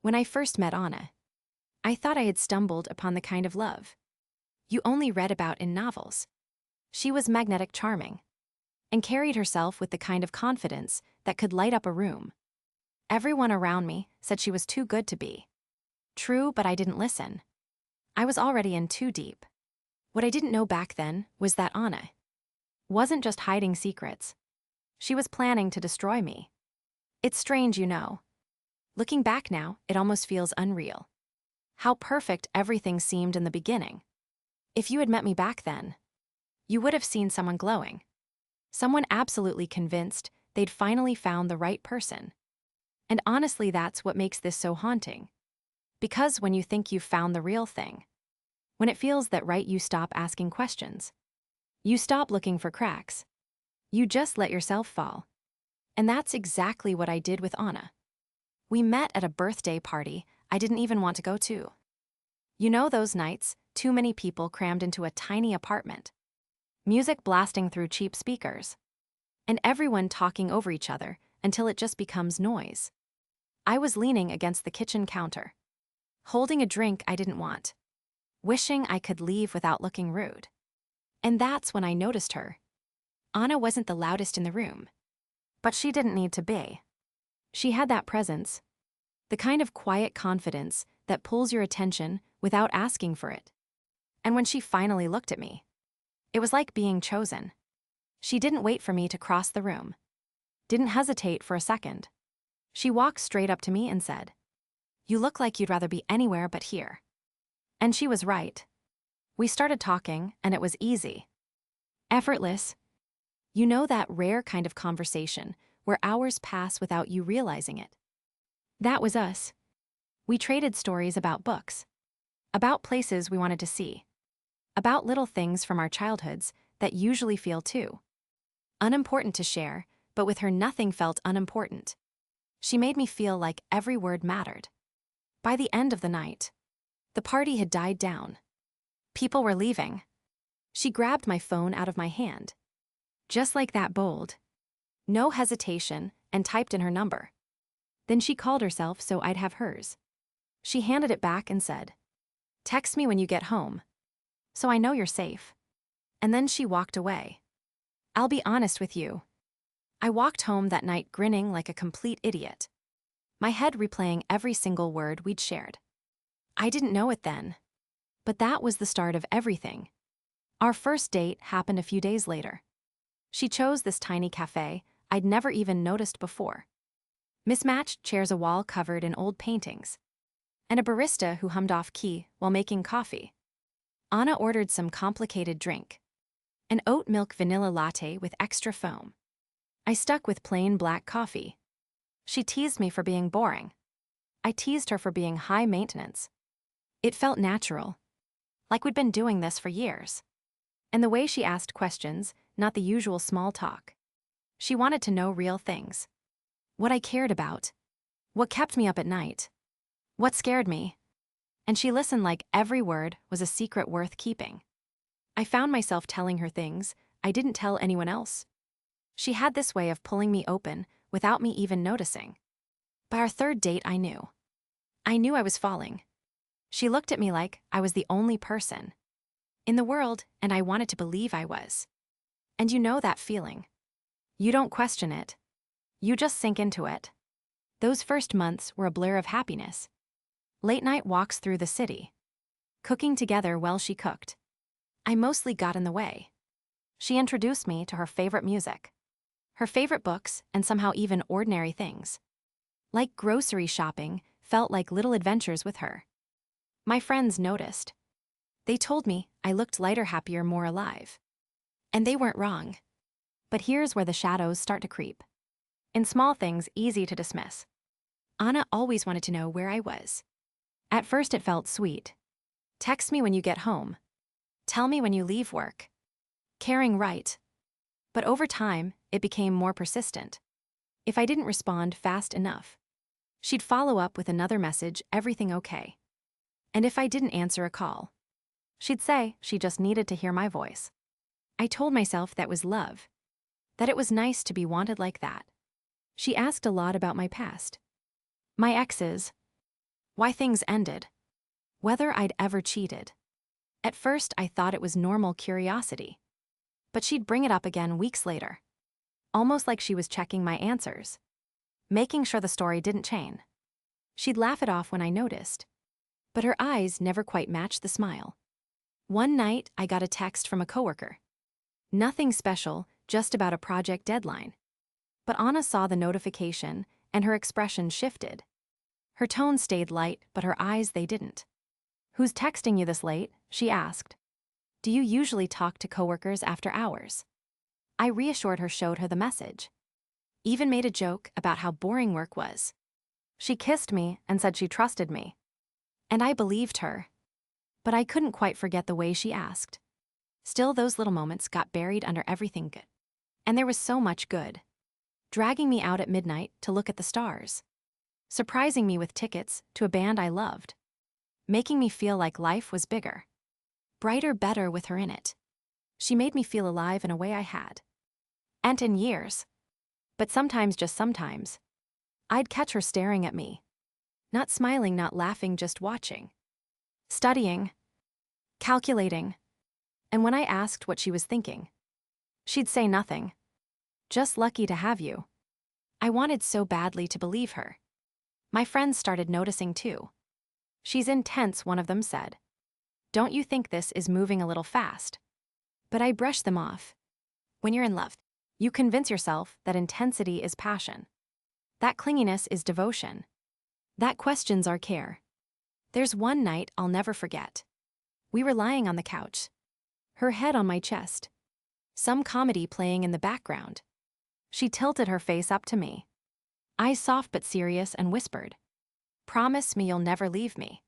When I first met Anna, I thought I had stumbled upon the kind of love you only read about in novels. She was magnetic charming and carried herself with the kind of confidence that could light up a room. Everyone around me said she was too good to be true, but I didn't listen. I was already in too deep. What I didn't know back then was that Anna wasn't just hiding secrets. She was planning to destroy me. It's strange, you know. Looking back now, it almost feels unreal. How perfect everything seemed in the beginning. If you had met me back then, you would have seen someone glowing. Someone absolutely convinced they'd finally found the right person. And honestly, that's what makes this so haunting. Because when you think you've found the real thing, when it feels that right, you stop asking questions. You stop looking for cracks. You just let yourself fall. And that's exactly what I did with Anna. We met at a birthday party I didn't even want to go to. You know those nights, too many people crammed into a tiny apartment. Music blasting through cheap speakers. And everyone talking over each other until it just becomes noise. I was leaning against the kitchen counter, holding a drink I didn't want, wishing I could leave without looking rude. And that's when I noticed her. Anna wasn't the loudest in the room, but she didn't need to be. She had that presence, the kind of quiet confidence that pulls your attention without asking for it. And when she finally looked at me, it was like being chosen. She didn't wait for me to cross the room, didn't hesitate for a second. She walked straight up to me and said, "You look like you'd rather be anywhere but here." And she was right. We started talking, and it was easy. Effortless. You know, that rare kind of conversation where hours pass without you realizing it. That was us. We traded stories about books, about places we wanted to see, about little things from our childhoods that usually feel too unimportant to share, but with her nothing felt unimportant. She made me feel like every word mattered. By the end of the night, the party had died down. People were leaving. She grabbed my phone out of my hand, just like that, bold, no hesitation, and typed in her number. Then she called herself so I'd have hers. She handed it back and said, "Text me when you get home, so I know you're safe." And then she walked away. I'll be honest with you. I walked home that night grinning like a complete idiot, my head replaying every single word we'd shared. I didn't know it then, but that was the start of everything. Our first date happened a few days later. She chose this tiny cafe I'd never even noticed before. Mismatched chairs, a wall covered in old paintings, and a barista who hummed off key while making coffee. Anna ordered some complicated drink, an oat milk vanilla latte with extra foam. I stuck with plain black coffee. She teased me for being boring. I teased her for being high maintenance. It felt natural, like we'd been doing this for years. And the way she asked questions, not the usual small talk. She wanted to know real things. What I cared about. What kept me up at night. What scared me. And she listened like every word was a secret worth keeping. I found myself telling her things I didn't tell anyone else. She had this way of pulling me open without me even noticing. By our third date, I knew. I knew I was falling. She looked at me like I was the only person in the world, and I wanted to believe I was. And you know that feeling. You don't question it. You just sink into it. Those first months were a blur of happiness. Late night walks through the city, cooking together while she cooked. I mostly got in the way. She introduced me to her favorite music, her favorite books, and somehow even ordinary things. Like grocery shopping felt like little adventures with her. My friends noticed. They told me I looked lighter, happier, more alive. And they weren't wrong. But here's where the shadows start to creep. In small things easy to dismiss. Anna always wanted to know where I was. At first it felt sweet. Text me when you get home. Tell me when you leave work. Caring, right? But over time, it became more persistent. If I didn't respond fast enough, she'd follow up with another message, "Everything okay?" And if I didn't answer a call, she'd say she just needed to hear my voice. I told myself that was love, that it was nice to be wanted like that. She asked a lot about my past. My exes, why things ended, whether I'd ever cheated. At first, I thought it was normal curiosity. But she'd bring it up again weeks later, almost like she was checking my answers, making sure the story didn't change. She'd laugh it off when I noticed, but her eyes never quite matched the smile. One night, I got a text from a coworker. Nothing special, just about a project deadline. But Anna saw the notification, and her expression shifted. Her tone stayed light, but her eyes, they didn't. "Who's texting you this late?" she asked. "Do you usually talk to coworkers after hours?" I reassured her, showed her the message. Even made a joke about how boring work was. She kissed me and said she trusted me. And I believed her. But I couldn't quite forget the way she asked. Still, those little moments got buried under everything good. And there was so much good. Dragging me out at midnight to look at the stars. Surprising me with tickets to a band I loved. Making me feel like life was bigger. Brighter, better with her in it. She made me feel alive in a way I had. And in years. But sometimes, just sometimes, I'd catch her staring at me. Not smiling, not laughing, just watching. Studying. Calculating. And when I asked what she was thinking, she'd say nothing. Just lucky to have you. I wanted so badly to believe her. My friends started noticing too. "She's intense," one of them said. "Don't you think this is moving a little fast?" But I brushed them off. When you're in love, you convince yourself that intensity is passion. That clinginess is devotion. That questions our care. There's one night I'll never forget. We were lying on the couch. Her head on my chest. Some comedy playing in the background. She tilted her face up to me. Eyes soft but serious, and whispered, "Promise me you'll never leave me."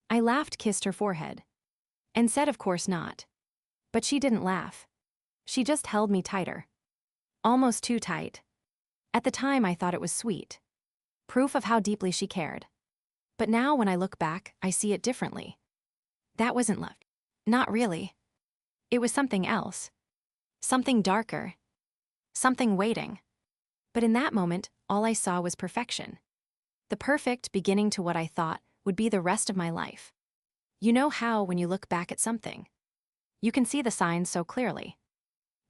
I laughed, kissed her forehead, and said of course not. But she didn't laugh. She just held me tighter. Almost too tight. At the time I thought it was sweet. Proof of how deeply she cared. But now when I look back, I see it differently. That wasn't love. Not really. It was something else. Something darker. Something waiting. But in that moment, all I saw was perfection. The perfect beginning to what I thought would be the rest of my life. You know how when you look back at something, you can see the signs so clearly.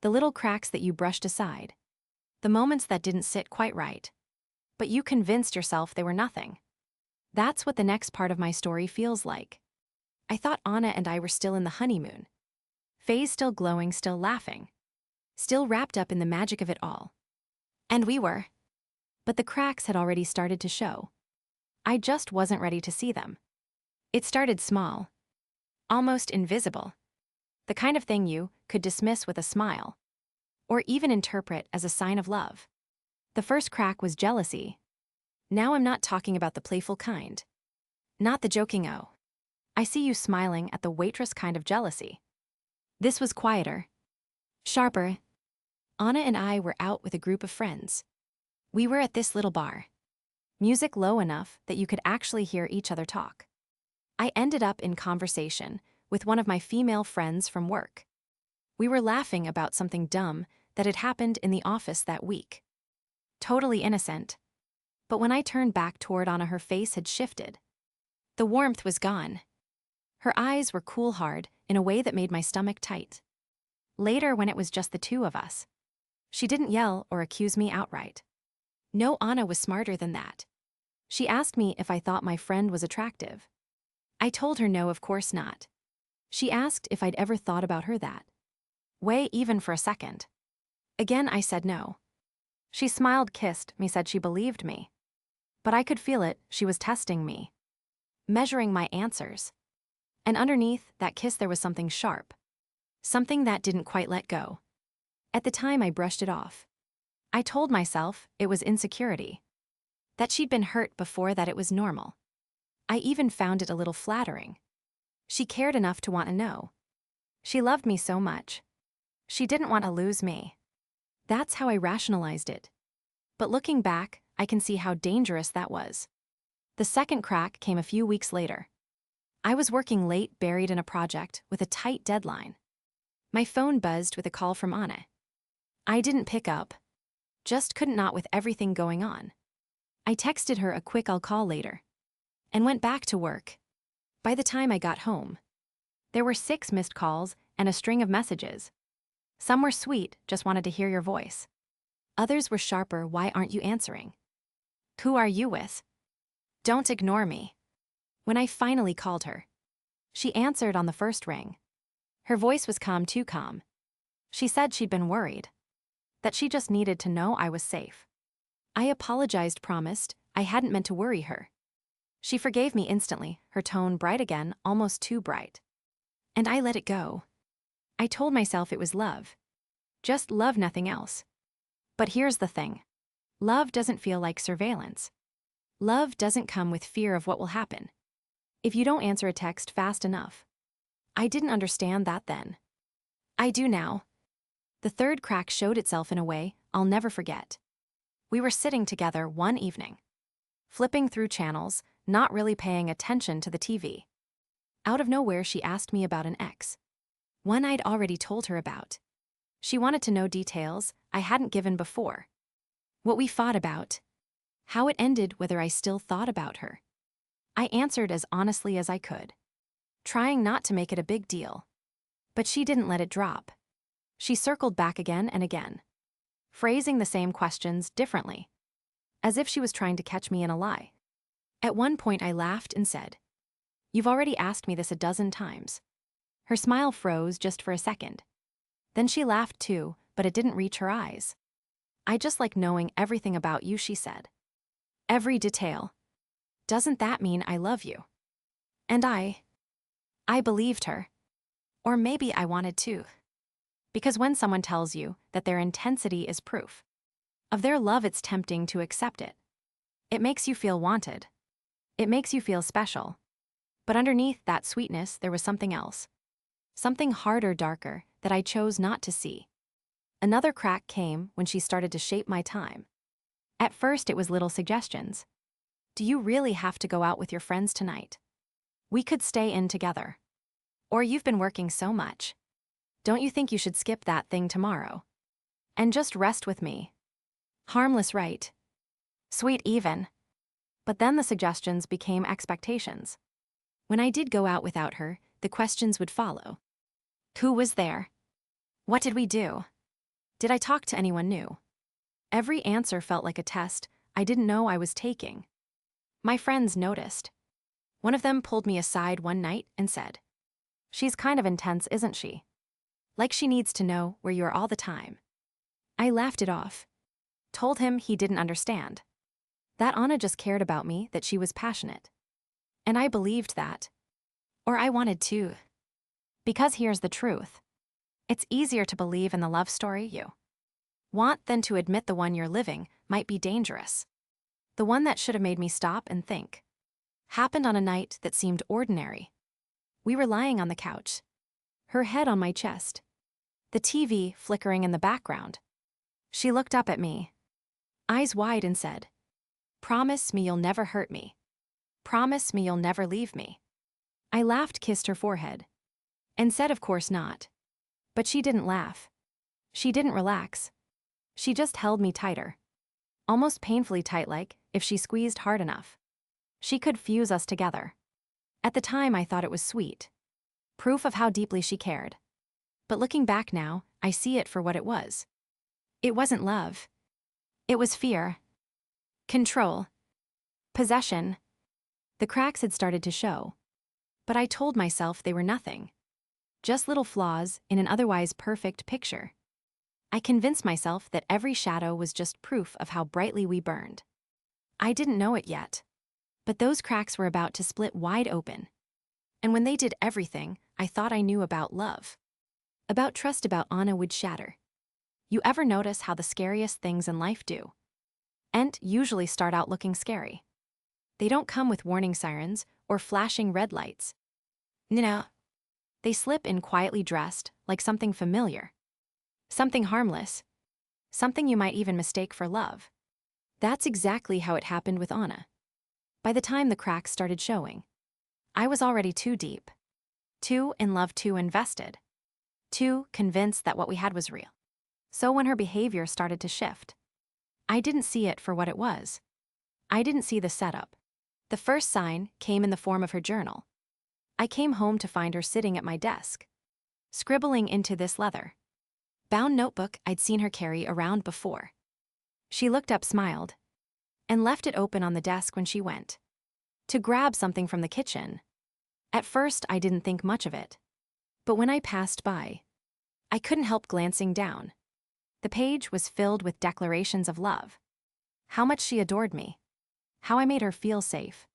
The little cracks that you brushed aside. The moments that didn't sit quite right. But you convinced yourself they were nothing. That's what the next part of my story feels like. I thought Anna and I were still in the honeymoon. Phase, still glowing, still laughing. Still wrapped up in the magic of it all. And we were. But the cracks had already started to show. I just wasn't ready to see them. It started small. Almost invisible. The kind of thing you could dismiss with a smile. Or even interpret as a sign of love. The first crack was jealousy. Now I'm not talking about the playful kind. Not the joking, "Oh, I see you smiling" at the waitress kind of jealousy. This was quieter. Sharper. Anna and I were out with a group of friends. We were at this little bar. Music low enough that you could actually hear each other talk. I ended up in conversation with one of my female friends from work. We were laughing about something dumb that had happened in the office that week. Totally innocent. But when I turned back toward Anna, her face had shifted. The warmth was gone. Her eyes were cool hard in a way that made my stomach tight. Later, when it was just the two of us, she didn't yell or accuse me outright. No, Anna was smarter than that. She asked me if I thought my friend was attractive. I told her no, of course not. She asked if I'd ever thought about her that way, even for a second. Again, I said no. She smiled, kissed me, said she believed me. But I could feel it, she was testing me. Measuring my answers. And underneath that kiss there was something sharp. Something that didn't quite let go. At the time I brushed it off. I told myself it was insecurity. That she'd been hurt before, that it was normal. I even found it a little flattering. She cared enough to want to know. She loved me so much. She didn't want to lose me. That's how I rationalized it. But looking back, I can see how dangerous that was. The second crack came a few weeks later. I was working late, buried in a project with a tight deadline. My phone buzzed with a call from Anna. I didn't pick up. Just couldn't, not with everything going on. I texted her a quick "I'll call later." and went back to work. By the time I got home, there were 6 missed calls and a string of messages. Some were sweet, just wanted to hear your voice. Others were sharper, why aren't you answering? Who are you with? Don't ignore me. When I finally called her, she answered on the first ring. Her voice was calm, too calm. She said she'd been worried, that she just needed to know I was safe. I apologized, promised I hadn't meant to worry her. She forgave me instantly, her tone bright again, almost too bright. And I let it go. I told myself it was love. Just love, nothing else. But here's the thing. Love doesn't feel like surveillance. Love doesn't come with fear of what will happen if you don't answer a text fast enough. I didn't understand that then. I do now. The third crack showed itself in a way I'll never forget. We were sitting together one evening, flipping through channels, not really paying attention to the TV. Out of nowhere, she asked me about an ex, one I'd already told her about. She wanted to know details I hadn't given before. What we fought about, how it ended, whether I still thought about her. I answered as honestly as I could, trying not to make it a big deal. But she didn't let it drop. She circled back again and again, phrasing the same questions differently, as if she was trying to catch me in a lie. At one point I laughed and said, "You've already asked me this a dozen times." Her smile froze just for a second. Then she laughed too, but it didn't reach her eyes. "I just like knowing everything about you," she said. "Every detail. Doesn't that mean I love you?" And I believed her. Or maybe I wanted to. Because when someone tells you that their intensity is proof of their love, it's tempting to accept it. It makes you feel wanted. It makes you feel special. But underneath that sweetness, there was something else. Something harder, darker, that I chose not to see. Another crack came when she started to shape my time. At first, it was little suggestions. "Do you really have to go out with your friends tonight? We could stay in together. Or you've been working so much. Don't you think you should skip that thing tomorrow and just rest with me?" Harmless, right? Sweet even. But then the suggestions became expectations. When I did go out without her, the questions would follow. Who was there? What did we do? Did I talk to anyone new? Every answer felt like a test I didn't know I was taking. My friends noticed. One of them pulled me aside one night and said, "She's kind of intense, isn't she? Like she needs to know where you are all the time." I laughed it off. Told him he didn't understand. That Anna just cared about me, that she was passionate. And I believed that. Or I wanted to. Because here's the truth. It's easier to believe in the love story you want than to admit the one you're living might be dangerous. The one that should have made me stop and think happened on a night that seemed ordinary. We were lying on the couch, her head on my chest, the TV flickering in the background. She looked up at me, eyes wide, and said, "Promise me you'll never hurt me. Promise me you'll never leave me." I laughed, kissed her forehead, and said of course not. But she didn't laugh. She didn't relax. She just held me tighter. Almost painfully tight, like if she squeezed hard enough, she could fuse us together. At the time I thought it was sweet. Proof of how deeply she cared. But looking back now, I see it for what it was. It wasn't love. It was fear. Control. Possession. The cracks had started to show. But I told myself they were nothing. Just little flaws in an otherwise perfect picture. I convinced myself that every shadow was just proof of how brightly we burned. I didn't know it yet. But those cracks were about to split wide open. And when they did, everything I thought I knew about love, about trust, about Anna would shatter. You ever notice how the scariest things in life do? And usually start out looking scary. They don't come with warning sirens or flashing red lights. No. They slip in quietly, dressed like something familiar. Something harmless. Something you might even mistake for love. That's exactly how it happened with Anna. By the time the cracks started showing, I was already too deep. Too in love, too invested. Too convinced that what we had was real. So when her behavior started to shift, I didn't see it for what it was. I didn't see the setup. The first sign came in the form of her journal. I came home to find her sitting at my desk, scribbling into this leather-bound notebook I'd seen her carry around before. She looked up, smiled, and left it open on the desk when she went to grab something from the kitchen. At first, I didn't think much of it, but when I passed by, I couldn't help glancing down. The page was filled with declarations of love. How much she adored me. How I made her feel safe.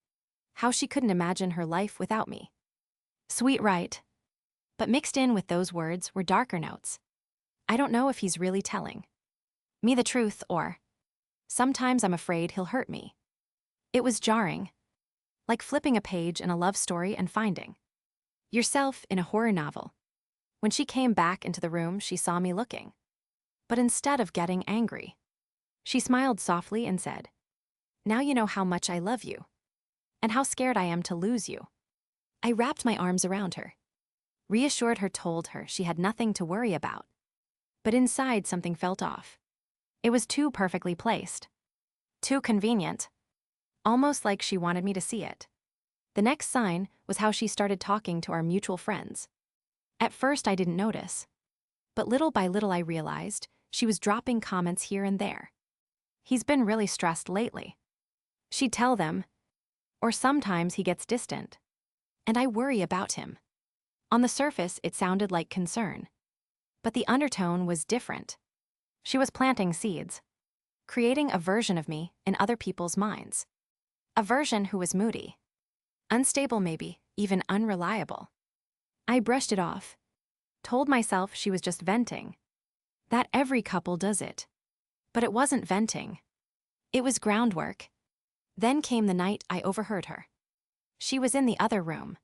How she couldn't imagine her life without me. Sweet, right? But mixed in with those words were darker notes. I don't know if he's really telling me the truth, or sometimes I'm afraid he'll hurt me. It was jarring, like flipping a page in a love story and finding yourself in a horror novel. When she came back into the room, she saw me looking. But instead of getting angry, she smiled softly and said, "Now you know how much I love you, and how scared I am to lose you." I wrapped my arms around her, reassured her, told her she had nothing to worry about. But inside, something felt off. It was too perfectly placed. Too convenient. Almost like she wanted me to see it. The next sign was how she started talking to our mutual friends. At first, I didn't notice. But little by little, I realized she was dropping comments here and there. "He's been really stressed lately," she'd tell them. Or sometimes he gets distant. And I worry about him. On the surface, it sounded like concern. But the undertone was different. She was planting seeds, creating a version of me in other people's minds. A version who was moody, unstable, maybe even unreliable. I brushed it off, told myself she was just venting, that every couple does it. But it wasn't venting. It was groundwork. Then came the night I overheard her. She was in the other room.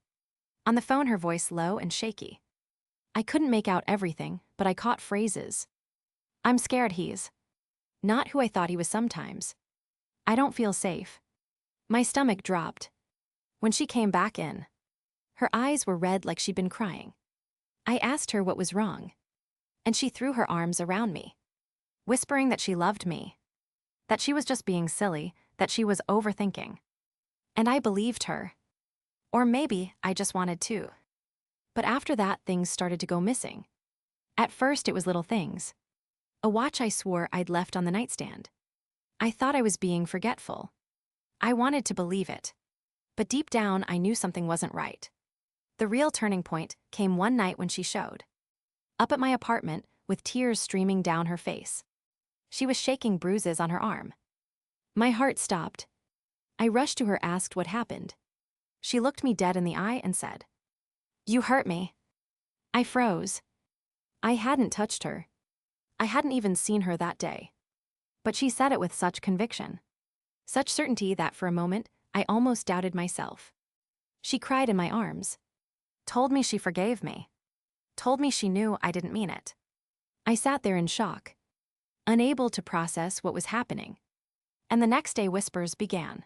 On the phone, her voice low and shaky. I couldn't make out everything, but I caught phrases. "I'm scared he's not who I thought he was sometimes. I don't feel safe." My stomach dropped. When she came back in, her eyes were red like she'd been crying. I asked her what was wrong, and she threw her arms around me, whispering that she loved me, that she was just being silly, that she was overthinking. And I believed her. Or maybe I just wanted to. But after that, things started to go missing. At first, it was little things. A watch I swore I'd left on the nightstand. I thought I was being forgetful. I wanted to believe it. But deep down, I knew something wasn't right. The real turning point came one night when she showed up at my apartment with tears streaming down her face. She was shaking, bruises on her arm. My heart stopped. I rushed to her, asked what happened. She looked me dead in the eye and said, "You hurt me." I froze. I hadn't touched her. I hadn't even seen her that day. But she said it with such conviction, such certainty that for a moment, I almost doubted myself. She cried in my arms, told me she forgave me, told me she knew I didn't mean it. I sat there in shock, unable to process what was happening. And the next day, whispers began.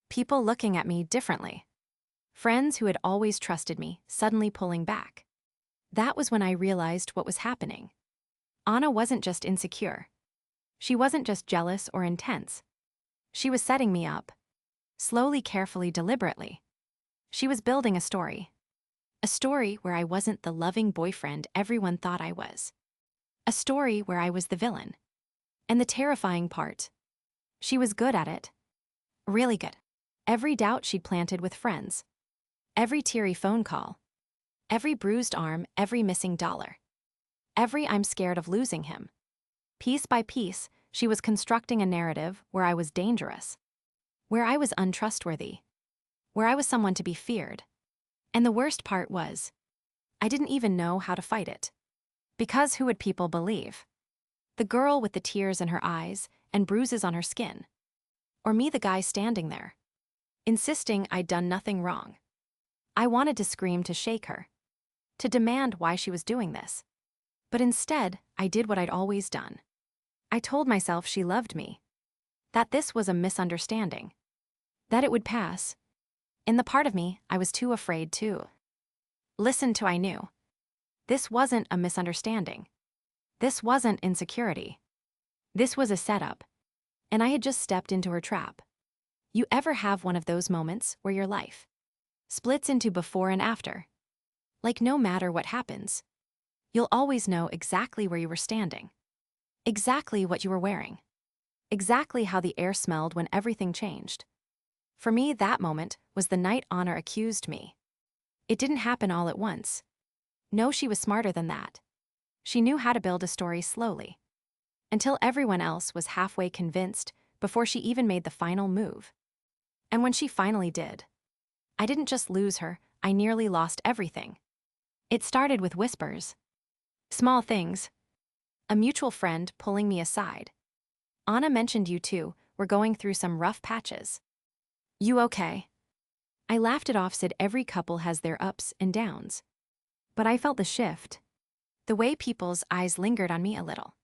People looking at me differently. Friends who had always trusted me suddenly pulling back. That was when I realized what was happening. Anna wasn't just insecure. She wasn't just jealous or intense. She was setting me up. Slowly, carefully, deliberately. She was building a story. A story where I wasn't the loving boyfriend everyone thought I was. A story where I was the villain. And the terrifying part, she was good at it. Really good. Every doubt she'd planted with friends. Every teary phone call. Every bruised arm, every missing dollar. Every "I'm scared of losing him." Piece by piece, she was constructing a narrative where I was dangerous, where I was untrustworthy, where I was someone to be feared. And the worst part was, I didn't even know how to fight it. Because who would people believe? The girl with the tears in her eyes and bruises on her skin? Or me, the guy standing there, insisting I'd done nothing wrong? I wanted to scream, to shake her, to demand why she was doing this. But instead, I did what I'd always done. I told myself she loved me, that this was a misunderstanding, that it would pass. In the part of me, I was too afraid to listen to. I knew this wasn't a misunderstanding. This wasn't insecurity. This was a setup, and I had just stepped into her trap. You ever have one of those moments where your life splits into before and after? Like no matter what happens, you'll always know exactly where you were standing, exactly what you were wearing, exactly how the air smelled when everything changed. For me, that moment was the night Anna accused me. It didn't happen all at once. No, she was smarter than that. She knew how to build a story slowly, until everyone else was halfway convinced before she even made the final move. And when she finally did, I didn't just lose her, I nearly lost everything. It started with whispers. Small things. A mutual friend pulling me aside. Anna mentioned you two were going through some rough patches. You okay? I laughed it off, said every couple has their ups and downs. But I felt the shift. The way people's eyes lingered on me a little.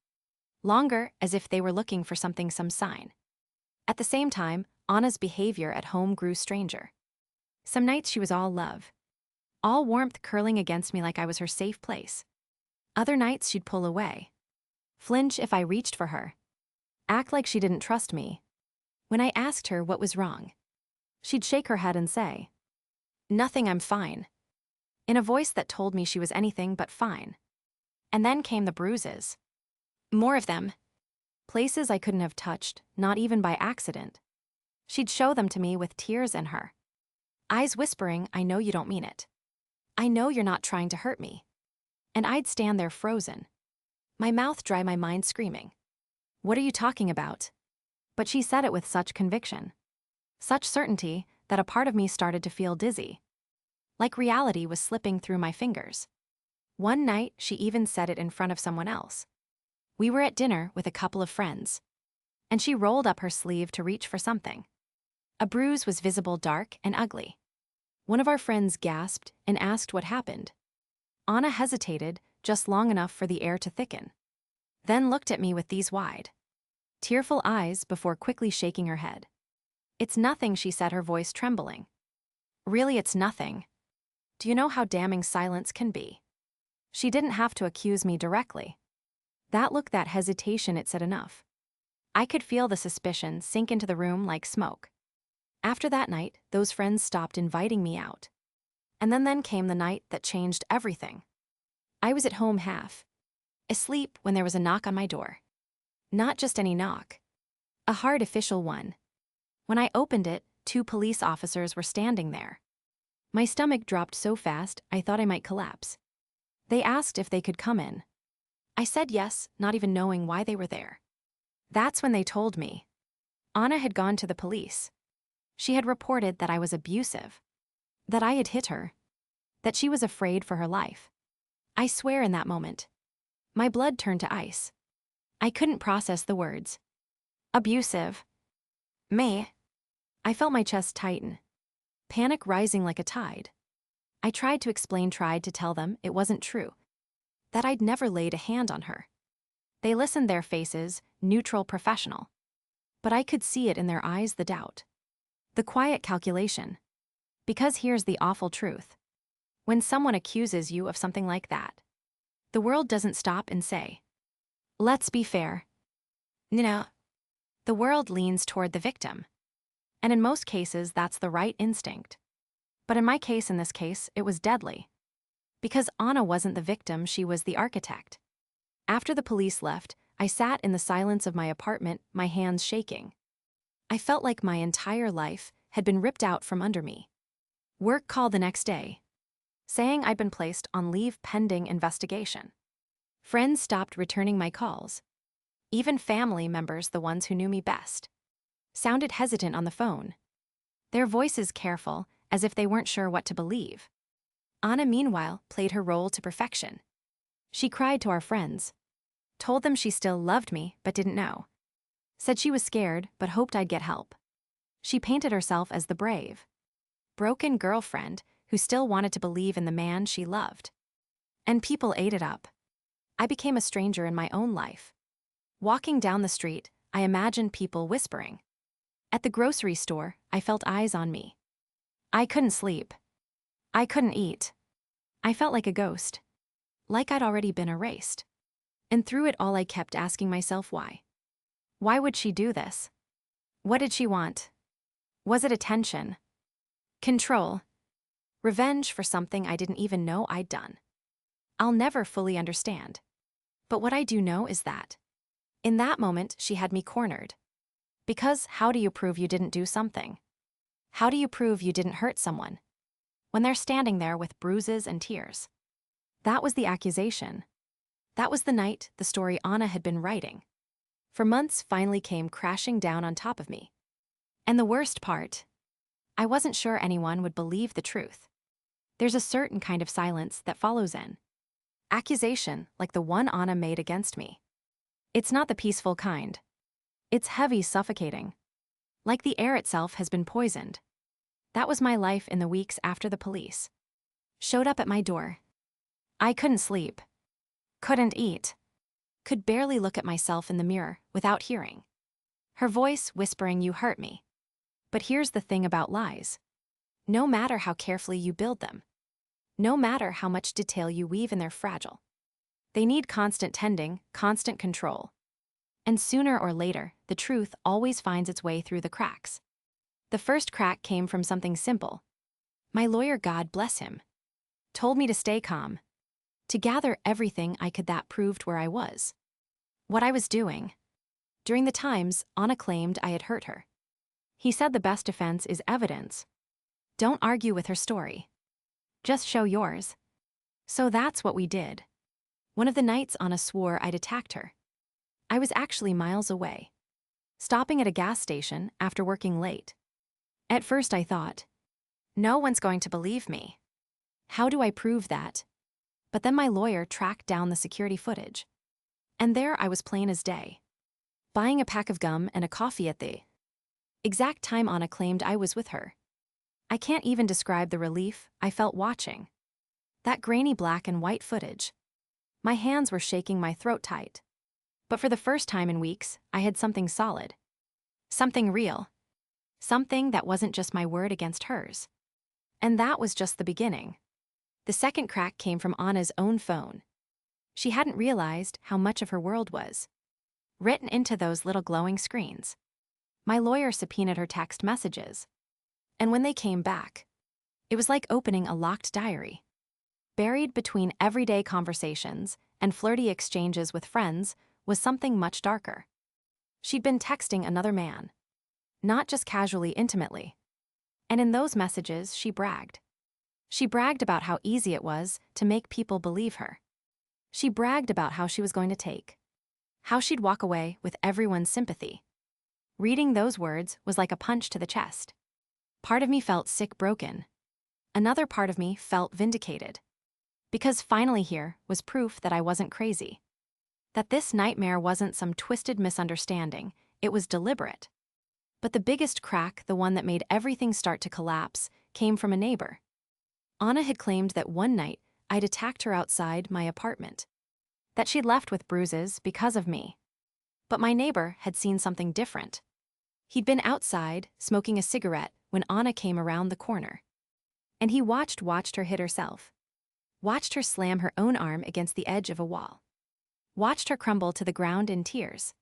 Longer, as if they were looking for something, some sign. At the same time, Anna's behavior at home grew stranger. Some nights she was all love. All warmth, curling against me like I was her safe place. Other nights she'd pull away. Flinch if I reached for her. Act like she didn't trust me. When I asked her what was wrong, she'd shake her head and say, "Nothing, I'm fine," in a voice that told me she was anything but fine. And then came the bruises. More of them. Places I couldn't have touched, not even by accident. She'd show them to me with tears in her eyes, whispering, "I know you don't mean it. I know you're not trying to hurt me." And I'd stand there frozen, my mouth dry, my mind screaming, "What are you talking about?" But she said it with such conviction, such certainty, that a part of me started to feel dizzy. Like reality was slipping through my fingers. One night, she even said it in front of someone else. We were at dinner with a couple of friends, and she rolled up her sleeve to reach for something. A bruise was visible, dark and ugly. One of our friends gasped and asked what happened. Anna hesitated just long enough for the air to thicken, then looked at me with these wide, tearful eyes before quickly shaking her head. "It's nothing," she said, her voice trembling. "Really, it's nothing. Do you know how damning silence can be?" She didn't have to accuse me directly. That look, that hesitation, it said enough. I could feel the suspicion sink into the room like smoke. After that night, those friends stopped inviting me out. And then came the night that changed everything. I was at home half asleep when there was a knock on my door. Not just any knock. A hard official one. When I opened it, 2 police officers were standing there. My stomach dropped so fast I thought I might collapse. They asked if they could come in. I said yes, not even knowing why they were there. That's when they told me Anna had gone to the police. She had reported that I was abusive, that I had hit her, that she was afraid for her life. I swear in that moment, my blood turned to ice. I couldn't process the words. Abusive. Me. I felt my chest tighten, panic rising like a tide. I tried to explain, tried to tell them it wasn't true, that I'd never laid a hand on her. They listened, their faces, neutral, professional. But I could see it in their eyes, the doubt. The quiet calculation. Because here's the awful truth. When someone accuses you of something like that, the world doesn't stop and say, "Let's be fair." No. The world leans toward the victim. And in most cases, that's the right instinct. But in my case, in this case, it was deadly. Because Anna wasn't the victim, she was the architect. After the police left, I sat in the silence of my apartment, my hands shaking. I felt like my entire life had been ripped out from under me. Work called the next day, saying I'd been placed on leave pending investigation. Friends stopped returning my calls. Even family members, the ones who knew me best, sounded hesitant on the phone. Their voices careful, as if they weren't sure what to believe. Anna, meanwhile, played her role to perfection. She cried to our friends, told them she still loved me but didn't know, said she was scared but hoped I'd get help. She painted herself as the brave, broken girlfriend who still wanted to believe in the man she loved. And people ate it up. I became a stranger in my own life. Walking down the street, I imagined people whispering. At the grocery store, I felt eyes on me. I couldn't sleep. I couldn't eat. I felt like a ghost, like I'd already been erased. And through it all, I kept asking myself why. Why would she do this? What did she want? Was it attention? Control? Revenge for something I didn't even know I'd done? I'll never fully understand. But what I do know is that in that moment, she had me cornered. Because how do you prove you didn't do something? How do you prove you didn't hurt someone when they're standing there with bruises and tears? That was the accusation. That was the night the story Anna had been writing for months finally came crashing down on top of me. And the worst part, I wasn't sure anyone would believe the truth. There's a certain kind of silence that follows an accusation like the one Anna made against me. It's not the peaceful kind. It's heavy, suffocating. Like the air itself has been poisoned. That was my life in the weeks after the police showed up at my door. I couldn't sleep. Couldn't eat. Could barely look at myself in the mirror without hearing her voice whispering, "You hurt me." But here's the thing about lies. No matter how carefully you build them, no matter how much detail you weave in, they're fragile. They need constant tending, constant control. And sooner or later, the truth always finds its way through the cracks. The first crack came from something simple. My lawyer, God bless him, told me to stay calm, to gather everything I could that proved where I was, what I was doing. During the times Anna claimed I had hurt her, he said the best defense is evidence. Don't argue with her story. Just show yours. So that's what we did. One of the nights Anna swore I'd attacked her, I was actually miles away, stopping at a gas station after working late. At first I thought, no one's going to believe me. How do I prove that? But then my lawyer tracked down the security footage. And there I was, plain as day, buying a pack of gum and a coffee at the exact time Anna claimed I was with her. I can't even describe the relief I felt watching that grainy black and white footage. My hands were shaking, my throat tight. But for the first time in weeks, I had something solid. Something real. Something that wasn't just my word against hers. And that was just the beginning. The second crack came from Anna's own phone. She hadn't realized how much of her world was written into those little glowing screens. My lawyer subpoenaed her text messages. And when they came back, it was like opening a locked diary. Buried between everyday conversations and flirty exchanges with friends was something much darker. She'd been texting another man, not just casually, intimately. And in those messages, she bragged. She bragged about how easy it was to make people believe her. She bragged about how she was going to take, how she'd walk away with everyone's sympathy. Reading those words was like a punch to the chest. Part of me felt sick, broken. Another part of me felt vindicated. Because finally here was proof that I wasn't crazy. That this nightmare wasn't some twisted misunderstanding, it was deliberate. But the biggest crack, the one that made everything start to collapse, came from a neighbor. Anna had claimed that one night I'd attacked her outside my apartment. That she'd left with bruises because of me. But my neighbor had seen something different. He'd been outside, smoking a cigarette, when Anna came around the corner. And he watched her hit herself. Watched her slam her own arm against the edge of a wall. Watched her crumble to the ground in tears.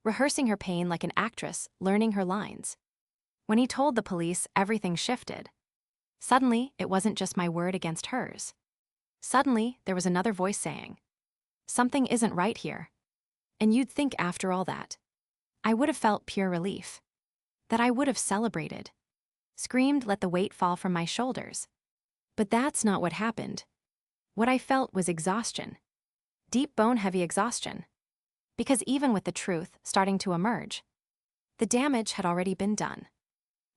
Rehearsing her pain like an actress, learning her lines. When he told the police, everything shifted. Suddenly, it wasn't just my word against hers. Suddenly, there was another voice saying, something isn't right here. And you'd think after all that, I would have felt pure relief. That I would have celebrated. Screamed, let the weight fall from my shoulders. But that's not what happened. What I felt was exhaustion. Deep, bone-heavy exhaustion. Because even with the truth starting to emerge, the damage had already been done.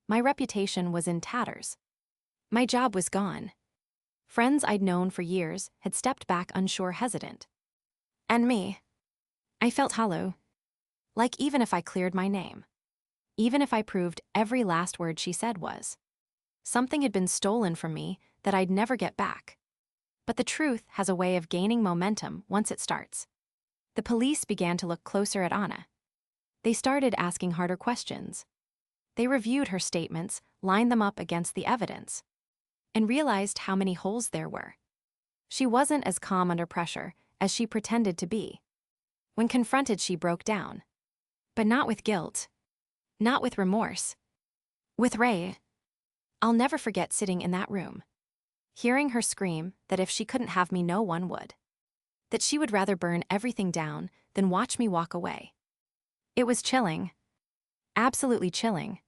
My reputation was in tatters. My job was gone. Friends I'd known for years had stepped back, unsure, hesitant. And me, I felt hollow. Like even if I cleared my name, even if I proved every last word she said was, something had been stolen from me that I'd never get back. But the truth has a way of gaining momentum once it starts. The police began to look closer at Anna. They started asking harder questions. They reviewed her statements, lined them up against the evidence, and realized how many holes there were. She wasn't as calm under pressure as she pretended to be. When confronted, she broke down. But not with guilt. Not with remorse. With Ray, I'll never forget sitting in that room, hearing her scream that if she couldn't have me, no one would. That she would rather burn everything down than watch me walk away. It was chilling. Absolutely chilling.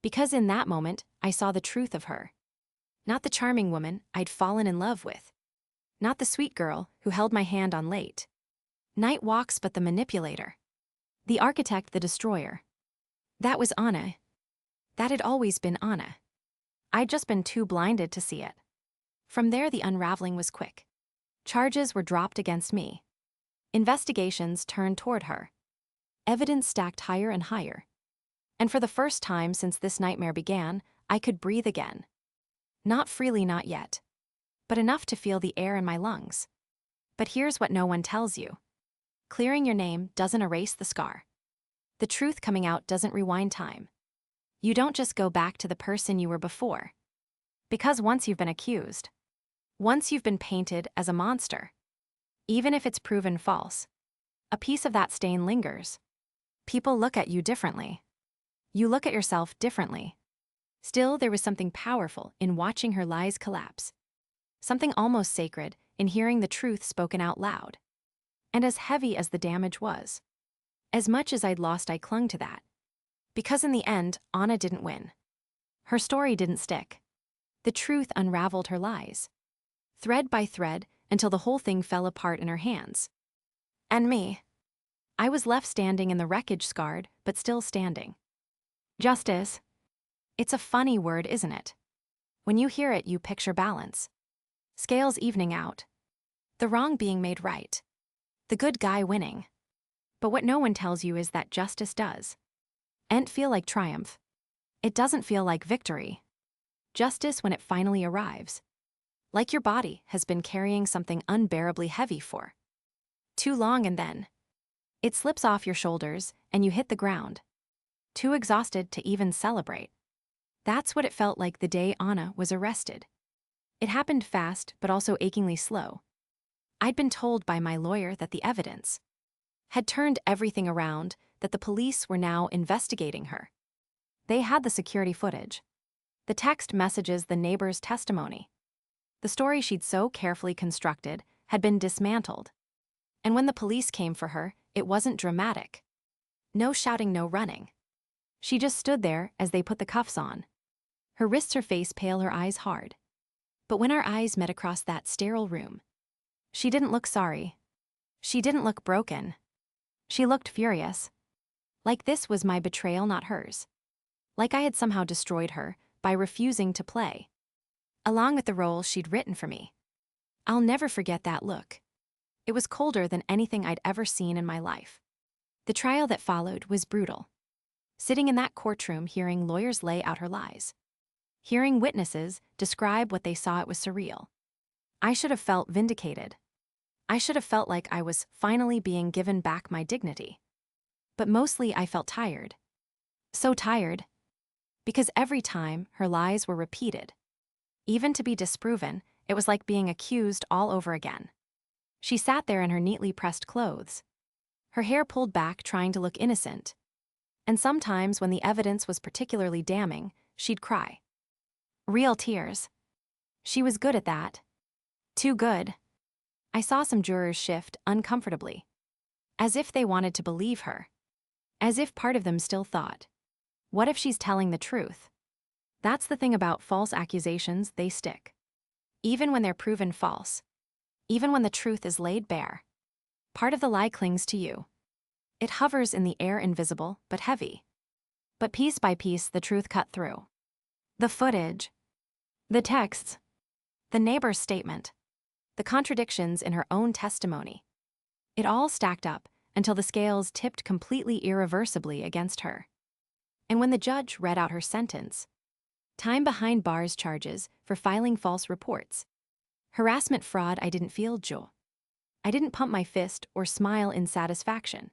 Because in that moment, I saw the truth of her. Not the charming woman I'd fallen in love with. Not the sweet girl who held my hand on late night walks, but the manipulator. The architect, the destroyer. That was Anna. That had always been Anna. I'd just been too blinded to see it. From there, the unraveling was quick. Charges were dropped against me. Investigations turned toward her. Evidence stacked higher and higher. And for the first time since this nightmare began, I could breathe again. Not freely, not yet. But enough to feel the air in my lungs. But here's what no one tells you. Clearing your name doesn't erase the scar. The truth coming out doesn't rewind time. You don't just go back to the person you were before. Because once you've been accused, once you've been painted as a monster, even if it's proven false, a piece of that stain lingers. People look at you differently. You look at yourself differently. Still, there was something powerful in watching her lies collapse. Something almost sacred in hearing the truth spoken out loud. And as heavy as the damage was, as much as I'd lost, I clung to that. Because in the end, Anna didn't win. Her story didn't stick. The truth unraveled her lies, thread by thread, until the whole thing fell apart in her hands. And me. I was left standing in the wreckage, scarred, but still standing. Justice. It's a funny word, isn't it? When you hear it, you picture balance. Scales evening out. The wrong being made right. The good guy winning. But what no one tells you is that justice does. Ain't feel like triumph. It doesn't feel like victory. Justice, when it finally arrives, like your body has been carrying something unbearably heavy for too long, and then it slips off your shoulders and you hit the ground, too exhausted to even celebrate. That's what it felt like the day Anna was arrested. It happened fast, but also achingly slow. I'd been told by my lawyer that the evidence had turned everything around, that the police were now investigating her. They had the security footage, the text messages, the neighbor's testimony. The story she'd so carefully constructed had been dismantled. And when the police came for her, it wasn't dramatic. No shouting, no running. She just stood there as they put the cuffs on. Her wrists, her face pale, her eyes hard. But when our eyes met across that sterile room, she didn't look sorry. She didn't look broken. She looked furious. Like this was my betrayal, not hers. Like I had somehow destroyed her by refusing to play along with the role she'd written for me. I'll never forget that look. It was colder than anything I'd ever seen in my life. The trial that followed was brutal. Sitting in that courtroom, hearing lawyers lay out her lies, hearing witnesses describe what they saw, it was surreal. I should have felt vindicated. I should have felt like I was finally being given back my dignity. But mostly I felt tired. So tired. Because every time her lies were repeated, even to be disproven, it was like being accused all over again. She sat there in her neatly pressed clothes, her hair pulled back, trying to look innocent. And sometimes when the evidence was particularly damning, she'd cry. Real tears. She was good at that. Too good. I saw some jurors shift uncomfortably, as if they wanted to believe her. As if part of them still thought, what if she's telling the truth? That's the thing about false accusations, they stick. Even when they're proven false. Even when the truth is laid bare. Part of the lie clings to you. It hovers in the air, invisible but heavy. But piece by piece, the truth cut through. The footage. The texts. The neighbor's statement. The contradictions in her own testimony. It all stacked up until the scales tipped completely irreversibly against her. And when the judge read out her sentence, time behind bars charges for filing false reports, harassment, fraud, I didn't feel joy. I didn't pump my fist or smile in satisfaction.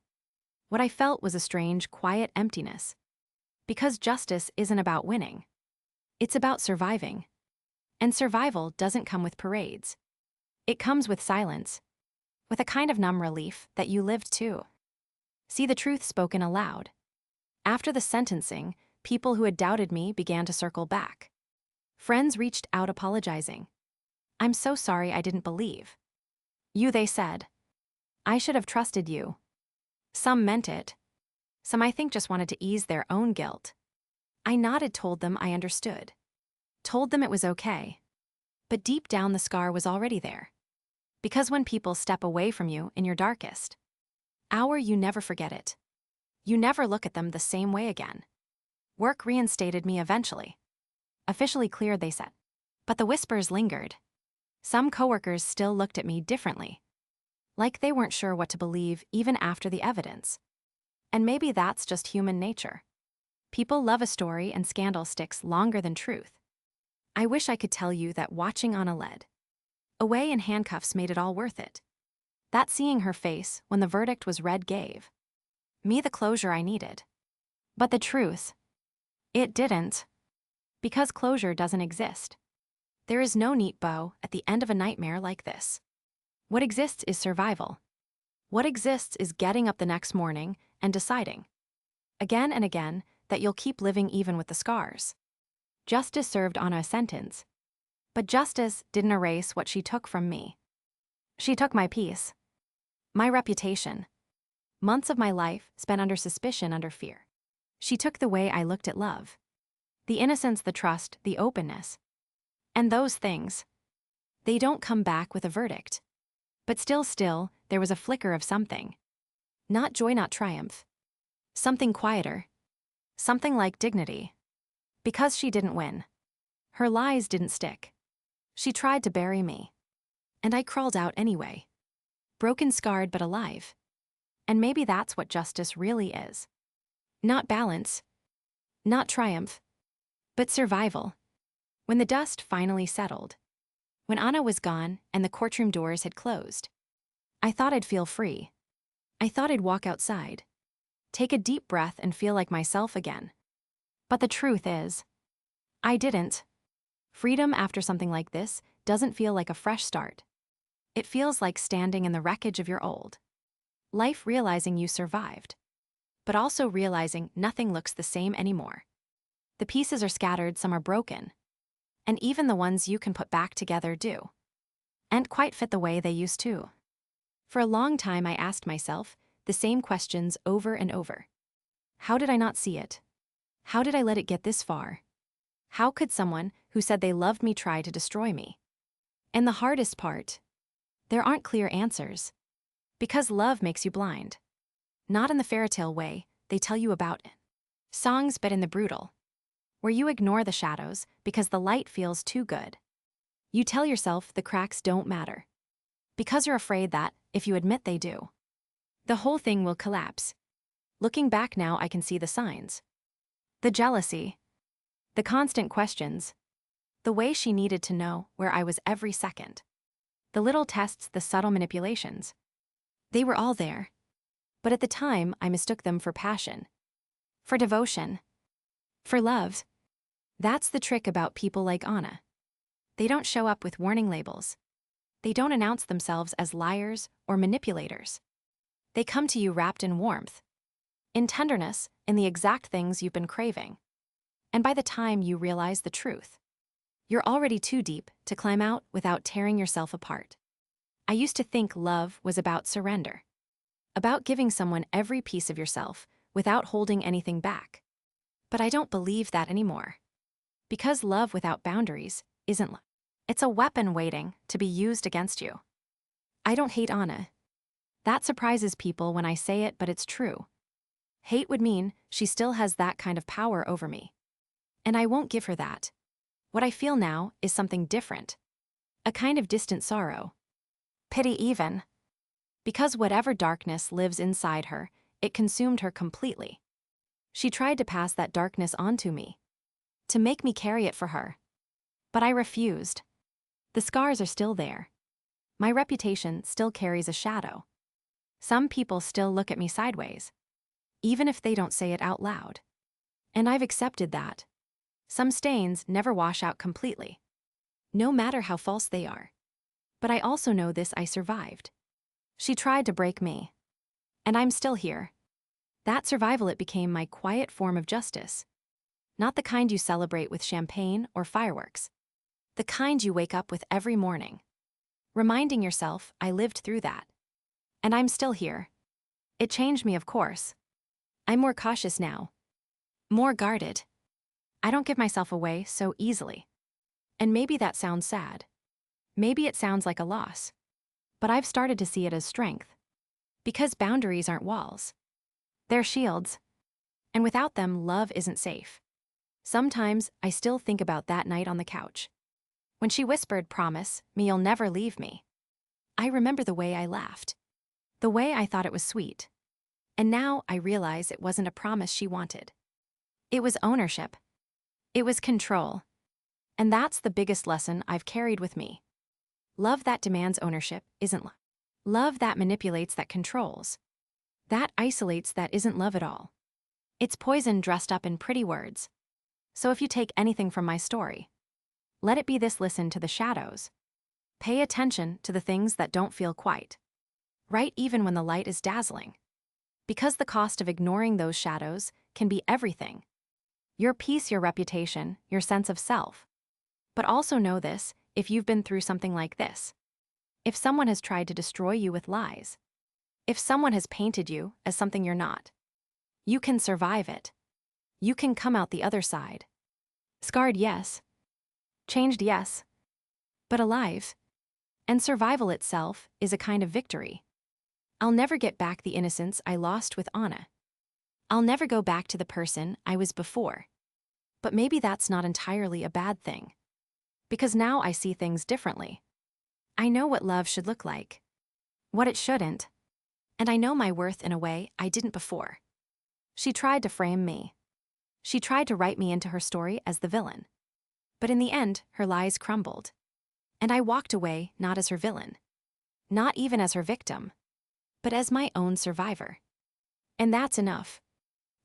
What I felt was a strange, quiet emptiness. Because justice isn't about winning. It's about surviving. And survival doesn't come with parades. It comes with silence. With a kind of numb relief that you lived too. See the truth spoken aloud. After the sentencing, People who had doubted me began to circle back. Friends reached out apologizing. "I'm so sorry I didn't believe you," they said. "I should have trusted you." Some meant it. Some I think just wanted to ease their own guilt. I nodded, told them I understood. Told them it was okay. But deep down the scar was already there. Because when people step away from you in your darkest hour, you never forget it. You never look at them the same way again. Work reinstated me eventually. Officially cleared, they said. But the whispers lingered. Some coworkers still looked at me differently. Like they weren't sure what to believe even after the evidence. And maybe that's just human nature. People love a story and scandal sticks longer than truth. I wish I could tell you that watching Anna led away in handcuffs made it all worth it. That seeing her face when the verdict was read gave me the closure I needed. But the truth, it didn't. Because closure doesn't exist. There is no neat bow at the end of a nightmare like this. What exists is survival. What exists is getting up the next morning and deciding, again and again, that you'll keep living even with the scars. Justice served Anna a sentence. But justice didn't erase what she took from me. She took my peace. My reputation. Months of my life spent under suspicion, under fear. She took the way I looked at love. The innocence, the trust, the openness. And those things, they don't come back with a verdict. But still, there was a flicker of something. Not joy, not triumph. Something quieter. Something like dignity. Because she didn't win. Her lies didn't stick. She tried to bury me. And I crawled out anyway. Broken, scarred, but alive. And maybe that's what justice really is. Not balance. Not triumph. But survival. When the dust finally settled. When Anna was gone and the courtroom doors had closed. I thought I'd feel free. I thought I'd walk outside. Take a deep breath and feel like myself again. But the truth is, I didn't. Freedom after something like this doesn't feel like a fresh start. It feels like standing in the wreckage of your old life, realizing you survived. But also realizing nothing looks the same anymore. The pieces are scattered, some are broken. And even the ones you can put back together do. And quite fit the way they used to. For a long time I asked myself the same questions over and over. How did I not see it? How did I let it get this far? How could someone who said they loved me try to destroy me? And the hardest part, there aren't clear answers. Because love makes you blind. Not in the fairy tale way they tell you about it. Songs, but in the brutal. Where you ignore the shadows because the light feels too good. You tell yourself the cracks don't matter. Because you're afraid that, if you admit they do, the whole thing will collapse. Looking back now, I can see the signs. The jealousy. The constant questions. The way she needed to know where I was every second. The little tests, the subtle manipulations. They were all there. But at the time, I mistook them for passion. For devotion. For love. That's the trick about people like Anna. They don't show up with warning labels. They don't announce themselves as liars or manipulators. They come to you wrapped in warmth, in tenderness, in the exact things you've been craving. And by the time you realize the truth, you're already too deep to climb out without tearing yourself apart. I used to think love was about surrender. About giving someone every piece of yourself without holding anything back. But I don't believe that anymore. Because love without boundaries isn't love. It's a weapon waiting to be used against you. I don't hate Anna. That surprises people when I say it, but it's true. Hate would mean she still has that kind of power over me. And I won't give her that. What I feel now is something different. A kind of distant sorrow. Pity even. Because whatever darkness lives inside her, it consumed her completely. She tried to pass that darkness onto me. To make me carry it for her. But I refused. The scars are still there. My reputation still carries a shadow. Some people still look at me sideways. Even if they don't say it out loud. And I've accepted that. Some stains never wash out completely. No matter how false they are. But I also know this: I survived. She tried to break me. And I'm still here. That survival, it became my quiet form of justice. Not the kind you celebrate with champagne or fireworks. The kind you wake up with every morning, reminding yourself, I lived through that. And I'm still here. It changed me, of course. I'm more cautious now. More guarded. I don't give myself away so easily. And maybe that sounds sad. Maybe it sounds like a loss. But I've started to see it as strength. Because boundaries aren't walls. They're shields. And without them, love isn't safe. Sometimes I still think about that night on the couch. When she whispered, promise me you'll never leave me. I remember the way I laughed. The way I thought it was sweet. And now I realize it wasn't a promise she wanted. It was ownership. It was control. And that's the biggest lesson I've carried with me. Love that demands ownership isn't love. Love that manipulates, that controls. That isolates, that isn't love at all. It's poison dressed up in pretty words. So if you take anything from my story, let it be this: listen to the shadows. Pay attention to the things that don't feel quite right, even when the light is dazzling. Because the cost of ignoring those shadows can be everything. Your peace, your reputation, your sense of self. But also know this, if you've been through something like this. If someone has tried to destroy you with lies. If someone has painted you as something you're not. You can survive it. You can come out the other side. Scarred, yes. Changed, yes. But alive. And survival itself is a kind of victory. I'll never get back the innocence I lost with Anna. I'll never go back to the person I was before. But maybe that's not entirely a bad thing. Because now I see things differently. I know what love should look like. What it shouldn't. And I know my worth in a way I didn't before. She tried to frame me. She tried to write me into her story as the villain. But in the end, her lies crumbled. And I walked away not as her villain. Not even as her victim. But as my own survivor. And that's enough.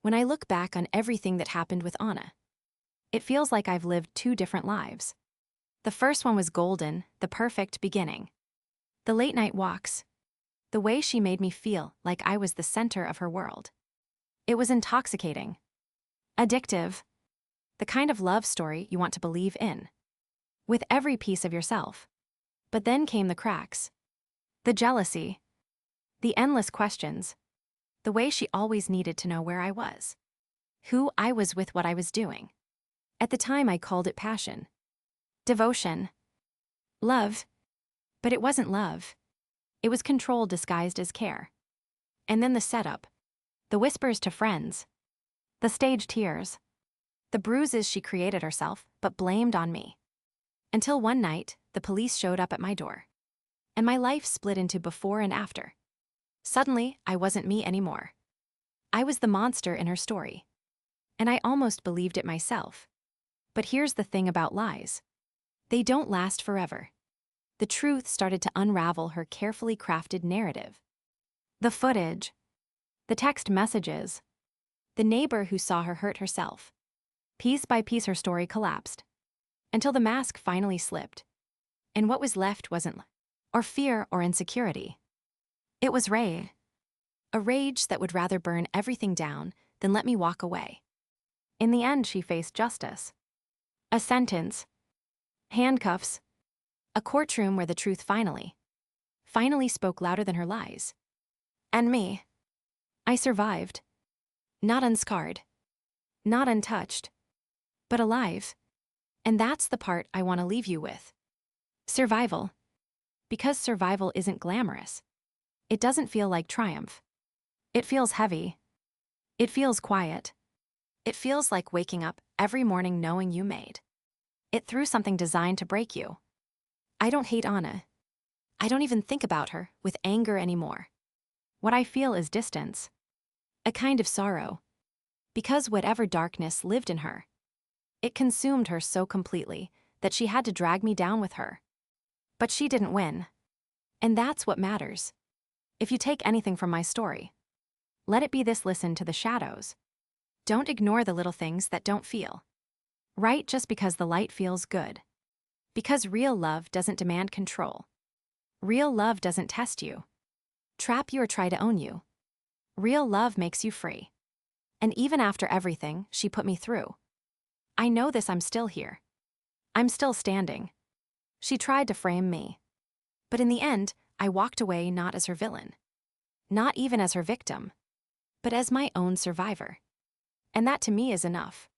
When I look back on everything that happened with Anna, it feels like I've lived two different lives. The first one was golden, the perfect beginning. The late night walks. The way she made me feel like I was the center of her world. It was intoxicating. Addictive. The kind of love story you want to believe in. With every piece of yourself. But then came the cracks. The jealousy. The endless questions. The way she always needed to know where I was. Who I was with, what I was doing. At the time I called it passion. Devotion. Love. But it wasn't love. It was control disguised as care. And then the setup. The whispers to friends. The stage tears. The bruises she created herself but blamed on me. Until one night, the police showed up at my door. And my life split into before and after. Suddenly, I wasn't me anymore. I was the monster in her story. And I almost believed it myself. But here's the thing about lies. They don't last forever. The truth started to unravel her carefully crafted narrative. The footage. The text messages. The neighbor who saw her hurt herself. Piece by piece her story collapsed. Until the mask finally slipped. And what was left wasn't or fear or insecurity. It was rage. A rage that would rather burn everything down than let me walk away. In the end, she faced justice. A sentence. Handcuffs. A courtroom where the truth finally spoke louder than her lies. And me. I survived. Not unscarred. Not untouched. But alive. And that's the part I want to leave you with. Survival. Because survival isn't glamorous. It doesn't feel like triumph. It feels heavy. It feels quiet. It feels like waking up every morning knowing you made it through something designed to break you. I don't hate Anna. I don't even think about her with anger anymore. What I feel is distance. A kind of sorrow. Because whatever darkness lived in her, it consumed her so completely that she had to drag me down with her. But she didn't win. And that's what matters. If you take anything from my story, let it be this: listen to the shadows. Don't ignore the little things that don't feel right just because the light feels good. Because real love doesn't demand control. Real love doesn't test you, trap you, or try to own you. Real love makes you free. And even after everything she put me through, I know this, I'm still here. I'm still standing. She tried to frame me. But in the end, I walked away not as her villain. Not even as her victim. But as my own survivor. And that to me is enough.